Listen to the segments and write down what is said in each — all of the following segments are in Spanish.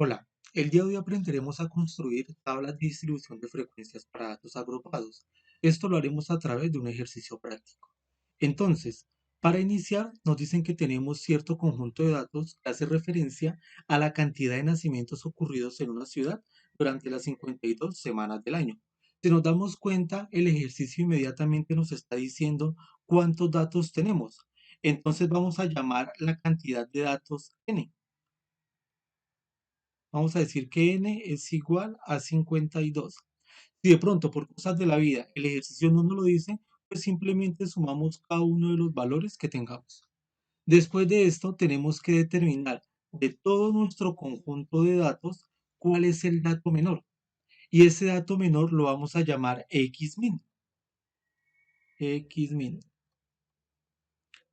Hola, el día de hoy aprenderemos a construir tablas de distribución de frecuencias para datos agrupados. Esto lo haremos a través de un ejercicio práctico. Entonces, para iniciar, nos dicen que tenemos cierto conjunto de datos que hace referencia a la cantidad de nacimientos ocurridos en una ciudad durante las 52 semanas del año. Si nos damos cuenta, el ejercicio inmediatamente nos está diciendo cuántos datos tenemos. Entonces vamos a llamar la cantidad de datos n. Vamos a decir que n es igual a 52. Si de pronto por cosas de la vida el ejercicio no nos lo dice, pues simplemente sumamos cada uno de los valores que tengamos. Después de esto tenemos que determinar de todo nuestro conjunto de datos cuál es el dato menor. Y ese dato menor lo vamos a llamar xmin. Xmin.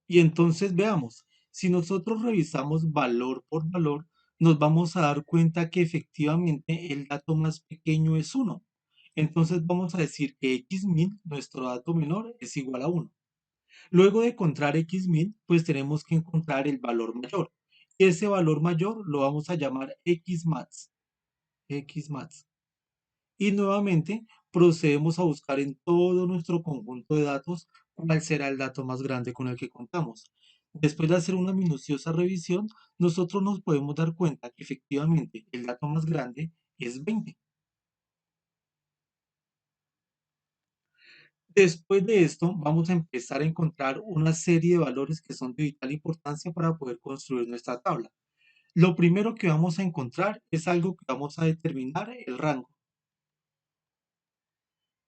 Y entonces veamos, si nosotros revisamos valor por valor, nos vamos a dar cuenta que efectivamente el dato más pequeño es 1. Entonces vamos a decir que xmin, nuestro dato menor, es igual a 1. Luego de encontrar xmin, pues tenemos que encontrar el valor mayor. Y ese valor mayor lo vamos a llamar xmax. Xmax. Y nuevamente procedemos a buscar en todo nuestro conjunto de datos cuál será el dato más grande con el que contamos. Después de hacer una minuciosa revisión, nosotros nos podemos dar cuenta que efectivamente el dato más grande es 20. Después de esto, vamos a empezar a encontrar una serie de valores que son de vital importancia para poder construir nuestra tabla. Lo primero que vamos a encontrar es algo que vamos a determinar el rango.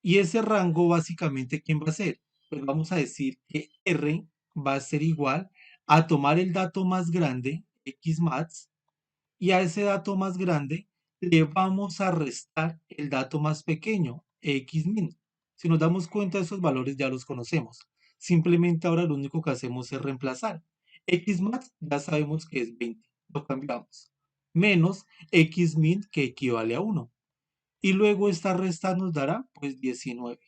Y ese rango básicamente, ¿quién va a ser? Pues vamos a decir que R va a ser igual a tomar el dato más grande, Xmax, y a ese dato más grande le vamos a restar el dato más pequeño, Xmin. Si nos damos cuenta, esos valores ya los conocemos. Simplemente ahora lo único que hacemos es reemplazar. Xmax ya sabemos que es 20, lo cambiamos. Menos Xmin que equivale a 1. Y luego esta resta nos dará pues 19.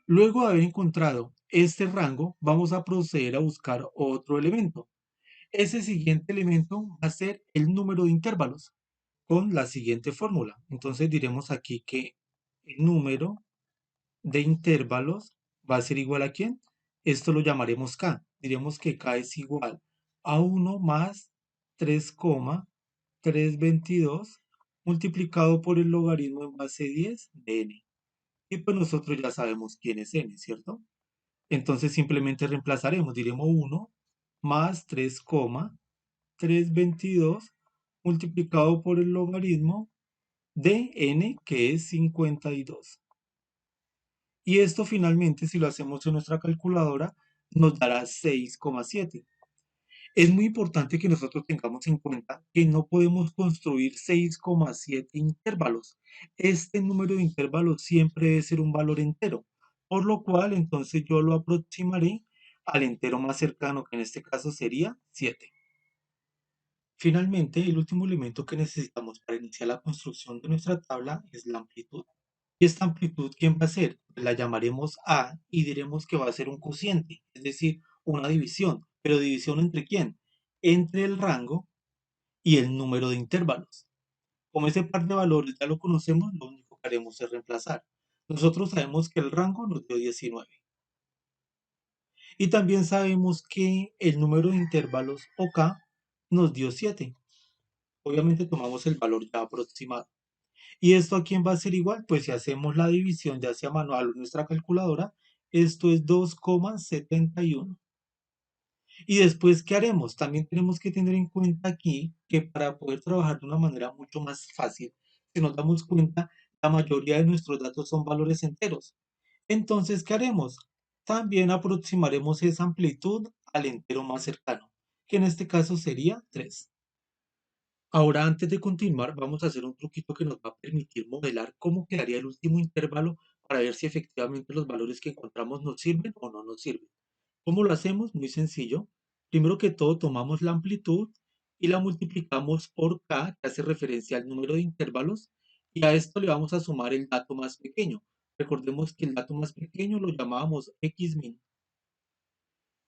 Luego de haber encontrado este rango, vamos a proceder a buscar otro elemento. Ese siguiente elemento va a ser el número de intervalos con la siguiente fórmula. Entonces diremos aquí que el número de intervalos va a ser igual a ¿quién? Esto lo llamaremos K. Diremos que K es igual a 1 más 3,322 multiplicado por el logaritmo en base 10 de n. Y pues nosotros ya sabemos quién es n, ¿cierto? Entonces simplemente reemplazaremos, diremos 1 más 3,322 multiplicado por el logaritmo de n, que es 52. Y esto finalmente, si lo hacemos en nuestra calculadora, nos dará 6,7. Es muy importante que nosotros tengamos en cuenta que no podemos construir 6,7 intervalos. Este número de intervalos siempre debe ser un valor entero, por lo cual entonces yo lo aproximaré al entero más cercano, que en este caso sería 7. Finalmente, el último elemento que necesitamos para iniciar la construcción de nuestra tabla es la amplitud. ¿Y esta amplitud quién va a ser? La llamaremos A y diremos que va a ser un cociente, es decir, una división. ¿Pero división entre quién? Entre el rango y el número de intervalos. Como ese par de valores ya lo conocemos, lo único que haremos es reemplazar. Nosotros sabemos que el rango nos dio 19. Y también sabemos que el número de intervalos o K nos dio 7. Obviamente tomamos el valor ya aproximado. ¿Y esto a quién va a ser igual? Pues si hacemos la división ya sea manual o en nuestra calculadora, esto es 2,71. Y después, ¿qué haremos? También tenemos que tener en cuenta aquí que para poder trabajar de una manera mucho más fácil, si nos damos cuenta, la mayoría de nuestros datos son valores enteros. Entonces, ¿qué haremos? También aproximaremos esa amplitud al entero más cercano, que en este caso sería 3. Ahora, antes de continuar, vamos a hacer un truquito que nos va a permitir modelar cómo quedaría el último intervalo para ver si efectivamente los valores que encontramos nos sirven o no nos sirven. ¿Cómo lo hacemos? Muy sencillo. Primero que todo, tomamos la amplitud y la multiplicamos por k, que hace referencia al número de intervalos, y a esto le vamos a sumar el dato más pequeño. Recordemos que el dato más pequeño lo llamábamos xmin.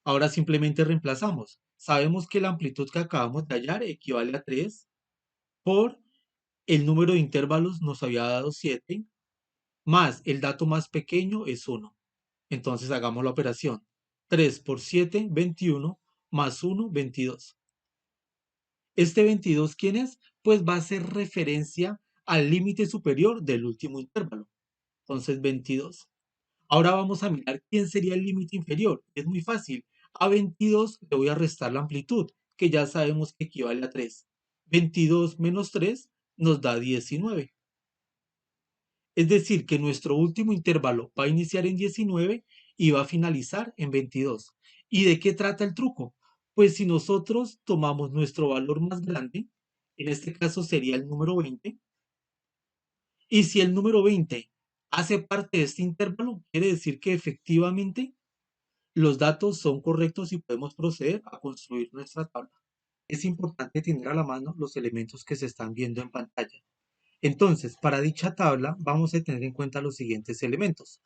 Ahora simplemente reemplazamos. Sabemos que la amplitud que acabamos de hallar equivale a 3 por el número de intervalos nos había dado 7, más el dato más pequeño es 1. Entonces hagamos la operación. 3 por 7, 21, más 1, 22. Este 22, ¿quién es? Pues va a ser referencia al límite superior del último intervalo. Entonces 22. Ahora vamos a mirar quién sería el límite inferior. Es muy fácil. A 22 le voy a restar la amplitud, que ya sabemos que equivale a 3. 22 menos 3 nos da 19. Es decir, que nuestro último intervalo va a iniciar en 19 y va a finalizar en 22. ¿Y de qué trata el truco? Pues si nosotros tomamos nuestro valor más grande, en este caso sería el número 20, y si el número 20 hace parte de este intervalo, quiere decir que efectivamente los datos son correctos y podemos proceder a construir nuestra tabla. Es importante tener a la mano los elementos que se están viendo en pantalla. Entonces, para dicha tabla vamos a tener en cuenta los siguientes elementos.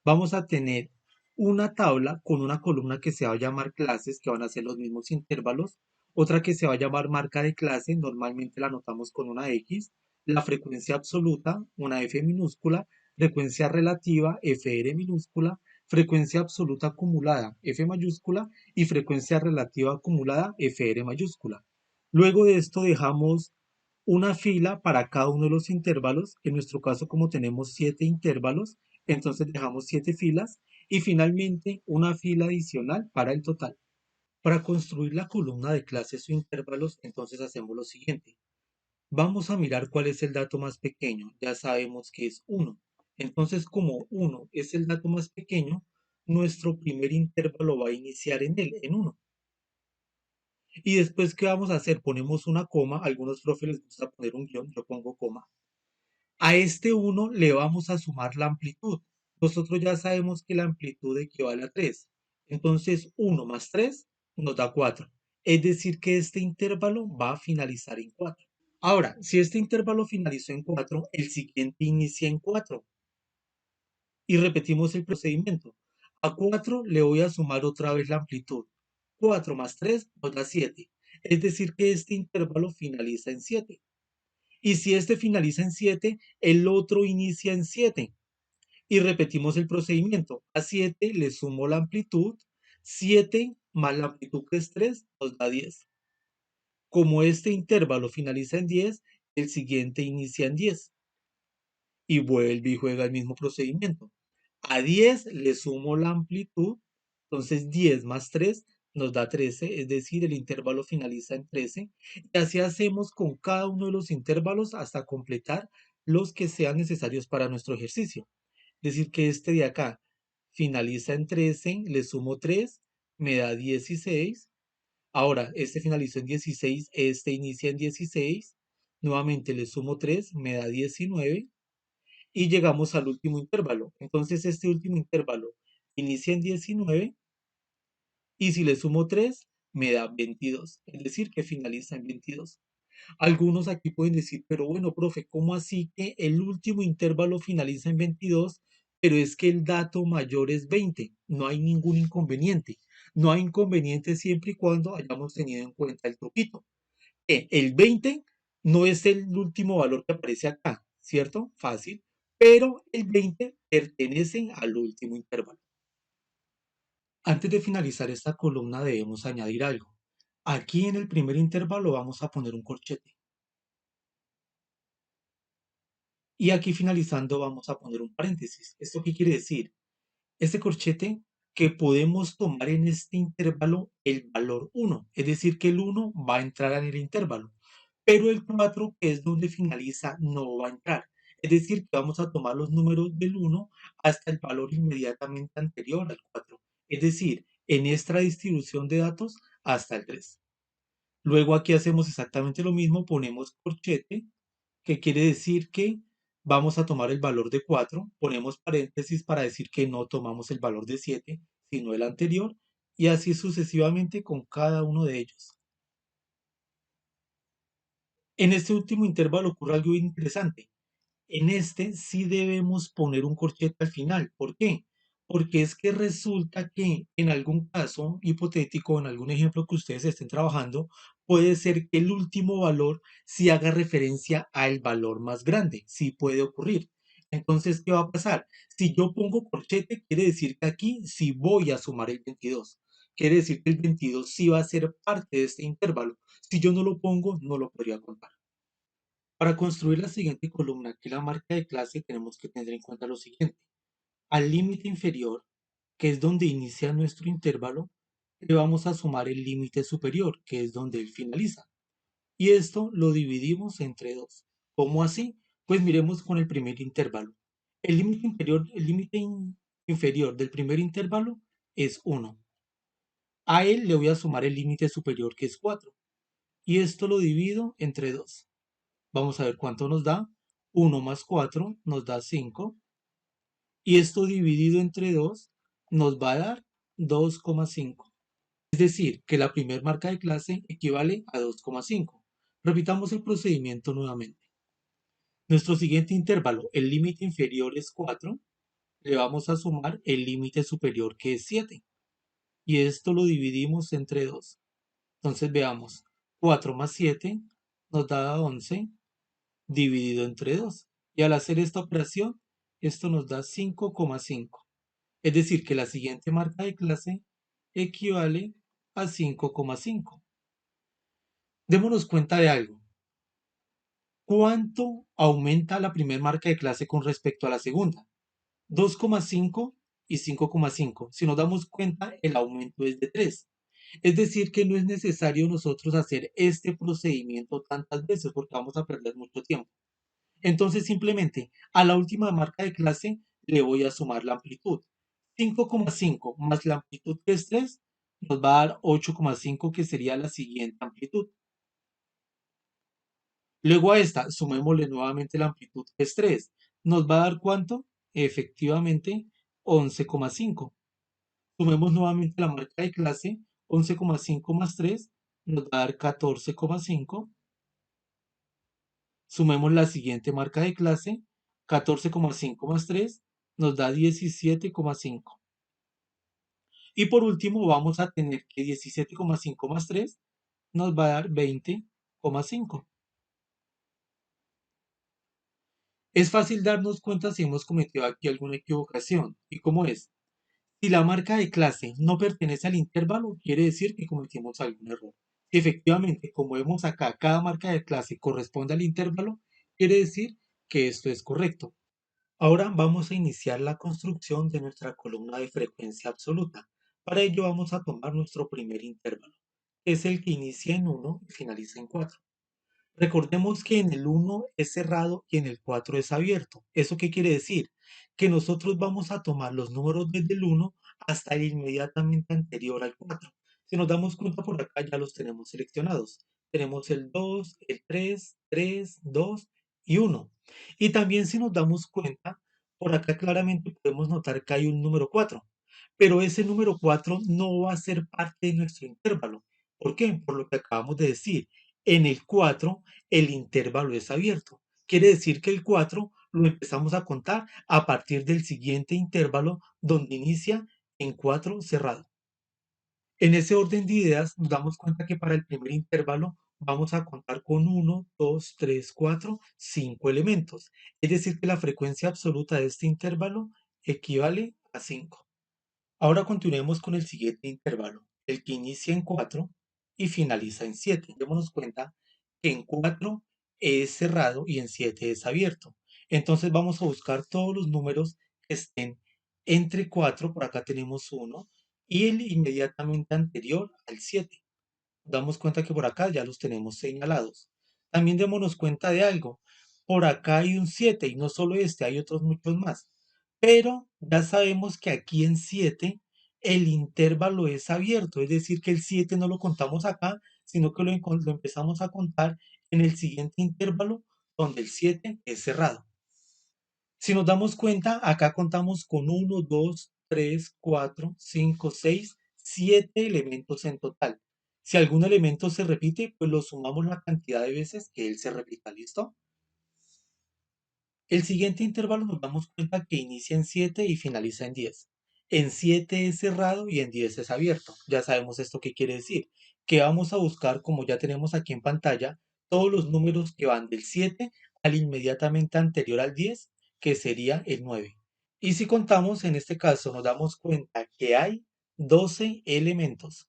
Vamos a tener una tabla con una columna que se va a llamar clases, que van a ser los mismos intervalos, otra que se va a llamar marca de clase, normalmente la anotamos con una X, la frecuencia absoluta, una F minúscula, frecuencia relativa, FR minúscula, frecuencia absoluta acumulada, F mayúscula, y frecuencia relativa acumulada, FR mayúscula. Luego de esto dejamos una fila para cada uno de los intervalos. En nuestro caso, como tenemos 7 intervalos, entonces dejamos 7 filas y finalmente una fila adicional para el total. Para construir la columna de clases o intervalos, entonces hacemos lo siguiente. Vamos a mirar cuál es el dato más pequeño. Ya sabemos que es 1. Entonces, como 1 es el dato más pequeño, nuestro primer intervalo va a iniciar en él, en 1. Y después, ¿qué vamos a hacer? Ponemos una coma. A algunos profes les gusta poner un guión, yo pongo coma. A este 1 le vamos a sumar la amplitud. Nosotros ya sabemos que la amplitud equivale a 3. Entonces 1 más 3 nos da 4. Es decir, que este intervalo va a finalizar en 4. Ahora, si este intervalo finalizó en 4, el siguiente inicia en 4. Y repetimos el procedimiento. A 4 le voy a sumar otra vez la amplitud. 4 más 3 nos da 7. Es decir, que este intervalo finaliza en 7. Y si este finaliza en 7, el otro inicia en 7. Y repetimos el procedimiento. A 7 le sumo la amplitud. 7 más la amplitud que es 3 nos da 10. Como este intervalo finaliza en 10, el siguiente inicia en 10. Y vuelve y juega el mismo procedimiento. A 10 le sumo la amplitud. Entonces 10 más 3 nos da 13, es decir, el intervalo finaliza en 13. Y así hacemos con cada uno de los intervalos hasta completar los que sean necesarios para nuestro ejercicio. Es decir, que este de acá finaliza en 13, le sumo 3, me da 16. Ahora, este finalizó en 16, este inicia en 16. Nuevamente le sumo 3, me da 19 y llegamos al último intervalo. Entonces este último intervalo inicia en 19 y si le sumo 3 me da 22, es decir, que finaliza en 22. Algunos aquí pueden decir, pero bueno, profe, ¿cómo así que el último intervalo finaliza en 22, pero es que el dato mayor es 20? No hay ningún inconveniente. No hay inconveniente siempre y cuando hayamos tenido en cuenta el truquito. El 20 no es el último valor que aparece acá, ¿cierto? Fácil. Pero el 20 pertenece al último intervalo. Antes de finalizar esta columna debemos añadir algo. Aquí en el primer intervalo vamos a poner un corchete. Y aquí finalizando vamos a poner un paréntesis. ¿Esto qué quiere decir? Este corchete que podemos tomar en este intervalo el valor 1, es decir, que el 1 va a entrar en el intervalo, pero el 4, que es donde finaliza, no va a entrar. Es decir, que vamos a tomar los números del 1 hasta el valor inmediatamente anterior al 4. Es decir, en esta distribución de datos hasta el 3. Luego aquí hacemos exactamente lo mismo, ponemos corchete que quiere decir que vamos a tomar el valor de 4, ponemos paréntesis para decir que no tomamos el valor de 7, sino el anterior, y así sucesivamente con cada uno de ellos. En este último intervalo ocurre algo interesante. En este sí debemos poner un corchete al final. ¿Por qué? Porque es que resulta que en algún caso hipotético, en algún ejemplo que ustedes estén trabajando, puede ser que el último valor sí haga referencia al valor más grande, sí puede ocurrir. Entonces, ¿qué va a pasar? Si yo pongo corchete, quiere decir que aquí sí voy a sumar el 22. Quiere decir que el 22 sí va a ser parte de este intervalo. Si yo no lo pongo, no lo podría contar. Para construir la siguiente columna, que es la marca de clase, tenemos que tener en cuenta lo siguiente. Al límite inferior, que es donde inicia nuestro intervalo, le vamos a sumar el límite superior, que es donde él finaliza. Y esto lo dividimos entre 2. ¿Cómo así? Pues miremos con el primer intervalo. El límite inferior del primer intervalo es 1. A él le voy a sumar el límite superior, que es 4. Y esto lo divido entre 2. Vamos a ver cuánto nos da. 1 más 4 nos da 5. Y esto dividido entre 2 nos va a dar 2,5. Es decir, que la primera marca de clase equivale a 2,5. Repitamos el procedimiento nuevamente. Nuestro siguiente intervalo, el límite inferior es 4, le vamos a sumar el límite superior, que es 7. Y esto lo dividimos entre 2. Entonces veamos, 4 más 7 nos da 11 dividido entre 2. Y al hacer esta operación, esto nos da 5,5. Es decir, que la siguiente marca de clase equivale a 5,5. Démonos cuenta de algo. ¿Cuánto aumenta la primera marca de clase con respecto a la segunda? 2,5 y 5,5. Si nos damos cuenta, el aumento es de 3. Es decir, que no es necesario nosotros hacer este procedimiento tantas veces porque vamos a perder mucho tiempo. Entonces, simplemente a la última marca de clase le voy a sumar la amplitud. 5,5 más la amplitud, que es 3, nos va a dar 8,5, que sería la siguiente amplitud. Luego a esta, sumémosle nuevamente la amplitud, que es 3. ¿Nos va a dar cuánto? Efectivamente, 11,5. Sumemos nuevamente la marca de clase. 11,5 más 3 nos va a dar 14,5. Sumemos la siguiente marca de clase. 14,5 más 3 nos da 17,5. Y por último vamos a tener que 17,5 más 3 nos va a dar 20,5. Es fácil darnos cuenta si hemos cometido aquí alguna equivocación. ¿Y cómo es? Si la marca de clase no pertenece al intervalo, quiere decir que cometimos algún error. Si efectivamente, como vemos acá, cada marca de clase corresponde al intervalo, quiere decir que esto es correcto. Ahora vamos a iniciar la construcción de nuestra columna de frecuencia absoluta. Para ello vamos a tomar nuestro primer intervalo, que es el que inicia en 1 y finaliza en 4. Recordemos que en el 1 es cerrado y en el 4 es abierto. ¿Eso qué quiere decir? Que nosotros vamos a tomar los números desde el 1 hasta el inmediatamente anterior al 4. Si nos damos cuenta por acá ya los tenemos seleccionados. Tenemos el 2, el 3, 3, 2 y 1. Y también si nos damos cuenta, por acá claramente podemos notar que hay un número 4. Pero ese número 4 no va a ser parte de nuestro intervalo. ¿Por qué? Por lo que acabamos de decir. En el 4 el intervalo es abierto. Quiere decir que el 4 lo empezamos a contar a partir del siguiente intervalo donde inicia en 4 cerrado. En ese orden de ideas nos damos cuenta que para el primer intervalo vamos a contar con 1, 2, 3, 4, 5 elementos. Es decir, que la frecuencia absoluta de este intervalo equivale a 5. Ahora continuemos con el siguiente intervalo, el que inicia en 4 y finaliza en 7. Démonos cuenta que en 4 es cerrado y en 7 es abierto. Entonces vamos a buscar todos los números que estén entre 4, por acá tenemos 1, y el inmediatamente anterior al 7. Damos cuenta que por acá ya los tenemos señalados. También démonos cuenta de algo. Por acá hay un 7 y no solo este, hay otros muchos más. Pero ya sabemos que aquí en 7 el intervalo es abierto, es decir, que el 7 no lo contamos acá, sino que lo empezamos a contar en el siguiente intervalo donde el 7 es cerrado. Si nos damos cuenta, acá contamos con 1, 2, 3, 4, 5, 6, 7 elementos en total. Si algún elemento se repite, pues lo sumamos la cantidad de veces que él se repita, ¿listo? El siguiente intervalo nos damos cuenta que inicia en 7 y finaliza en 10. En 7 es cerrado y en 10 es abierto. Ya sabemos esto qué quiere decir. Que vamos a buscar, como ya tenemos aquí en pantalla, todos los números que van del 7 al inmediatamente anterior al 10, que sería el 9. Y si contamos, en este caso nos damos cuenta que hay 12 elementos.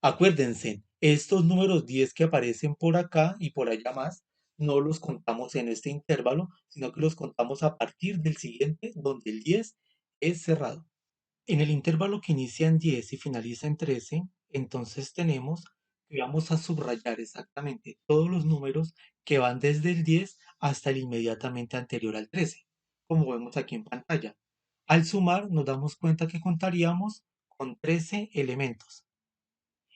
Acuérdense, estos números 10 que aparecen por acá y por allá más, no los contamos en este intervalo, sino que los contamos a partir del siguiente, donde el 10 es cerrado. En el intervalo que inicia en 10 y finaliza en 13, entonces tenemos que vamos a subrayar exactamente todos los números que van desde el 10 hasta el inmediatamente anterior al 13, como vemos aquí en pantalla. Al sumar nos damos cuenta que contaríamos con 13 elementos.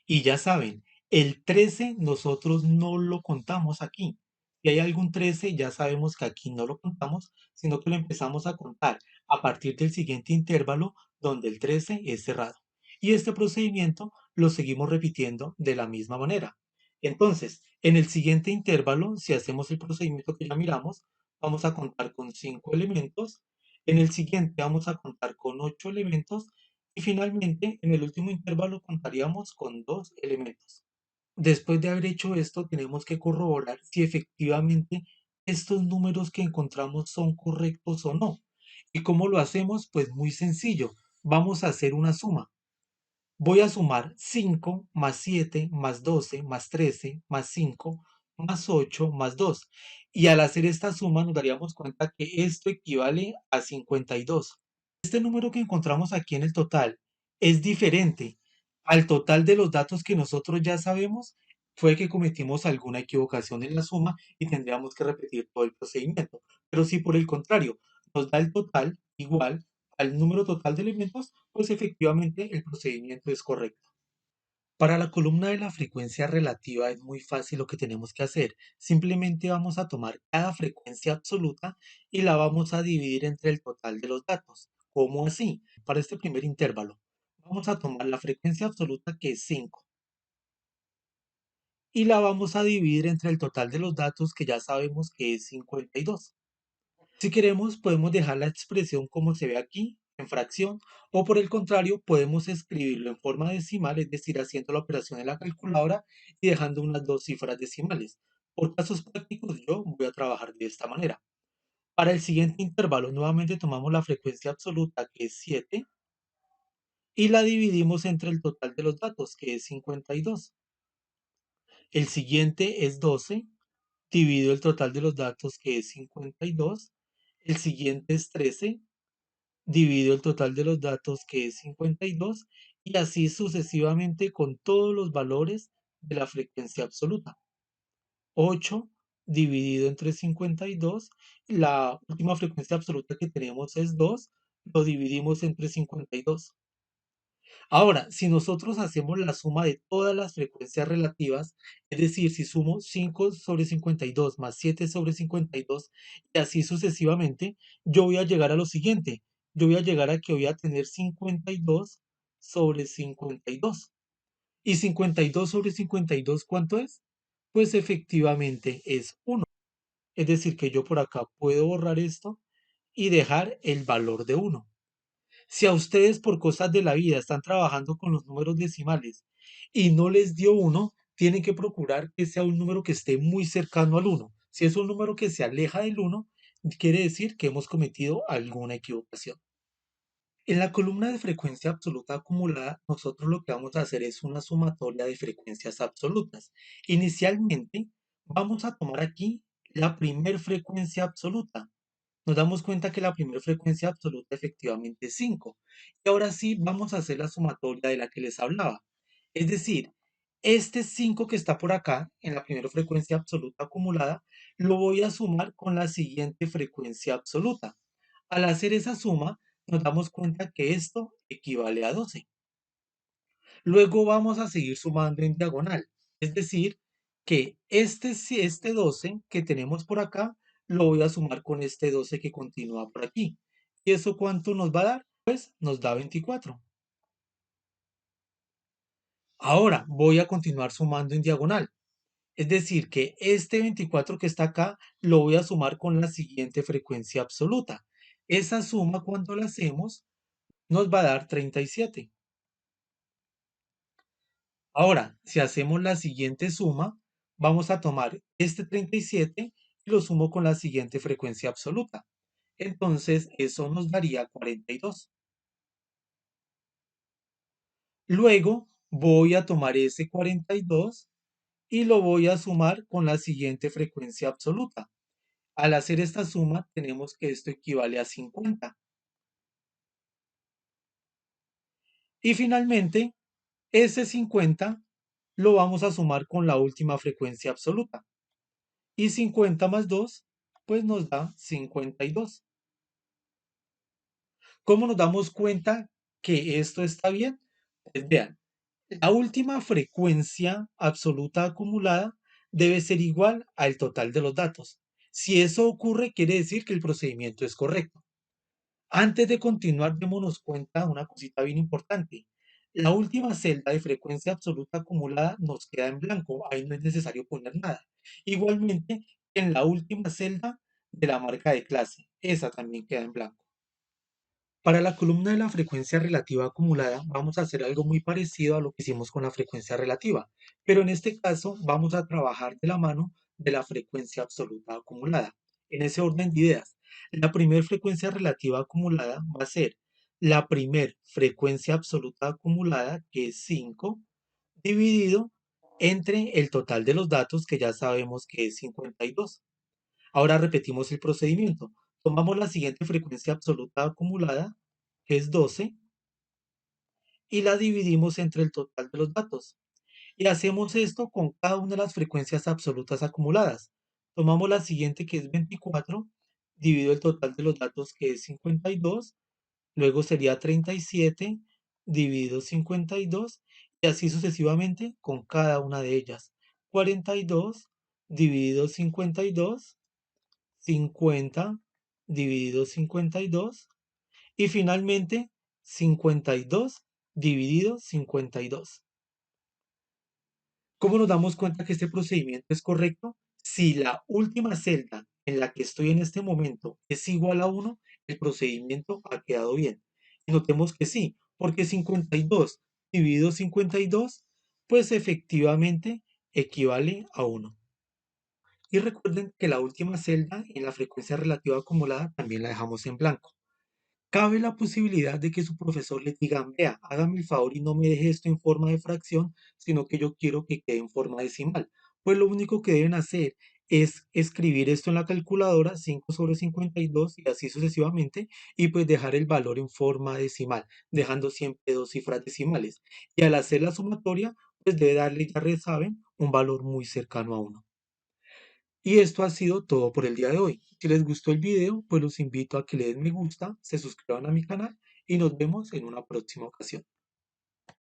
Y ya saben, el 13 nosotros no lo contamos aquí. Si hay algún 13, ya sabemos que aquí no lo contamos, sino que lo empezamos a contar a partir del siguiente intervalo donde el 13 es cerrado. Y este procedimiento lo seguimos repitiendo de la misma manera. Entonces, en el siguiente intervalo, si hacemos el procedimiento que ya miramos, vamos a contar con 5 elementos. En el siguiente vamos a contar con 8 elementos y finalmente, en el último intervalo contaríamos con 2 elementos. Después de haber hecho esto, tenemos que corroborar si efectivamente estos números que encontramos son correctos o no. ¿Y cómo lo hacemos? Pues muy sencillo. Vamos a hacer una suma. Voy a sumar 5 más 7 más 12 más 13 más 5 más 8 más 2. Y al hacer esta suma nos daríamos cuenta que esto equivale a 52. Este número que encontramos aquí en el total es diferente al total de los datos que nosotros ya sabemos, fue que cometimos alguna equivocación en la suma y tendríamos que repetir todo el procedimiento. Pero si por el contrario nos da el total igual al número total de elementos, pues efectivamente el procedimiento es correcto. Para la columna de la frecuencia relativa es muy fácil lo que tenemos que hacer. Simplemente vamos a tomar cada frecuencia absoluta y la vamos a dividir entre el total de los datos. ¿Cómo así? Para este primer intervalo, vamos a tomar la frecuencia absoluta que es 5 y la vamos a dividir entre el total de los datos que ya sabemos que es 52. Si queremos, podemos dejar la expresión como se ve aquí, en fracción, o por el contrario, podemos escribirlo en forma decimal, es decir, haciendo la operación en la calculadora y dejando unas dos cifras decimales. Por casos prácticos, yo voy a trabajar de esta manera. Para el siguiente intervalo, nuevamente tomamos la frecuencia absoluta, que es 7, y la dividimos entre el total de los datos, que es 52. El siguiente es 12, divido el total de los datos, que es 52. El siguiente es 13, divido el total de los datos que es 52 y así sucesivamente con todos los valores de la frecuencia absoluta. 8 dividido entre 52, la última frecuencia absoluta que tenemos es 2, lo dividimos entre 52. Ahora, si nosotros hacemos la suma de todas las frecuencias relativas, es decir, si sumo 5 sobre 52 más 7 sobre 52 y así sucesivamente, yo voy a llegar a lo siguiente. Yo voy a llegar a que voy a tener 52 sobre 52. ¿Y 52 sobre 52 cuánto es? Pues efectivamente es 1. Es decir, que yo por acá puedo borrar esto y dejar el valor de 1. Si a ustedes por cosas de la vida están trabajando con los números decimales y no les dio uno, tienen que procurar que sea un número que esté muy cercano al uno. Si es un número que se aleja del uno, quiere decir que hemos cometido alguna equivocación. En la columna de frecuencia absoluta acumulada, nosotros lo que vamos a hacer es una sumatoria de frecuencias absolutas. Inicialmente, vamos a tomar aquí la primer frecuencia absoluta. Nos damos cuenta que la primera frecuencia absoluta efectivamente es 5. Y ahora sí vamos a hacer la sumatoria de la que les hablaba. Es decir, este 5 que está por acá, en la primera frecuencia absoluta acumulada, lo voy a sumar con la siguiente frecuencia absoluta. Al hacer esa suma, nos damos cuenta que esto equivale a 12. Luego vamos a seguir sumando en diagonal. Es decir, que este 12 que tenemos por acá lo voy a sumar con este 12 que continúa por aquí. ¿Y eso cuánto nos va a dar? Pues nos da 24. Ahora voy a continuar sumando en diagonal. Es decir, que este 24 que está acá lo voy a sumar con la siguiente frecuencia absoluta. Esa suma cuando la hacemos nos va a dar 37. Ahora, si hacemos la siguiente suma, vamos a tomar este 37 y lo sumo con la siguiente frecuencia absoluta. Entonces, eso nos daría 42. Luego, voy a tomar ese 42 y lo voy a sumar con la siguiente frecuencia absoluta. Al hacer esta suma, tenemos que esto equivale a 50. Y finalmente, ese 50 lo vamos a sumar con la última frecuencia absoluta. Y 50 más 2, pues nos da 52. ¿Cómo nos damos cuenta que esto está bien? Pues vean, la última frecuencia absoluta acumulada debe ser igual al total de los datos. Si eso ocurre, quiere decir que el procedimiento es correcto. Antes de continuar, démonos cuenta de una cosita bien importante. La última celda de frecuencia absoluta acumulada nos queda en blanco, ahí no es necesario poner nada. Igualmente, en la última celda de la marca de clase, esa también queda en blanco. Para la columna de la frecuencia relativa acumulada, vamos a hacer algo muy parecido a lo que hicimos con la frecuencia relativa, pero en este caso vamos a trabajar de la mano de la frecuencia absoluta acumulada. En ese orden de ideas, la primera frecuencia relativa acumulada va a ser la primera frecuencia absoluta acumulada, que es 5, dividido entre el total de los datos, que ya sabemos que es 52. Ahora repetimos el procedimiento. Tomamos la siguiente frecuencia absoluta acumulada, que es 12, y la dividimos entre el total de los datos. Y hacemos esto con cada una de las frecuencias absolutas acumuladas. Tomamos la siguiente, que es 24, divido el total de los datos, que es 52, luego sería 37, dividido 52, y así sucesivamente con cada una de ellas. 42, dividido 52, 50 dividido 52 y finalmente 52 dividido 52. ¿Cómo nos damos cuenta que este procedimiento es correcto? Si la última celda en la que estoy en este momento es igual a 1, el procedimiento ha quedado bien. Y notemos que sí, porque 52 dividido 52, pues efectivamente equivale a 1. Y recuerden que la última celda en la frecuencia relativa acumulada también la dejamos en blanco. Cabe la posibilidad de que su profesor le diga, vea, hágame el favor y no me deje esto en forma de fracción, sino que yo quiero que quede en forma decimal. Pues lo único que deben hacer es escribir esto en la calculadora, 5 sobre 52 y así sucesivamente, y pues dejar el valor en forma decimal, dejando siempre dos cifras decimales. Y al hacer la sumatoria, pues debe darle, ya saben, un valor muy cercano a 1. Y esto ha sido todo por el día de hoy. Si les gustó el video, pues los invito a que le den me gusta, se suscriban a mi canal y nos vemos en una próxima ocasión.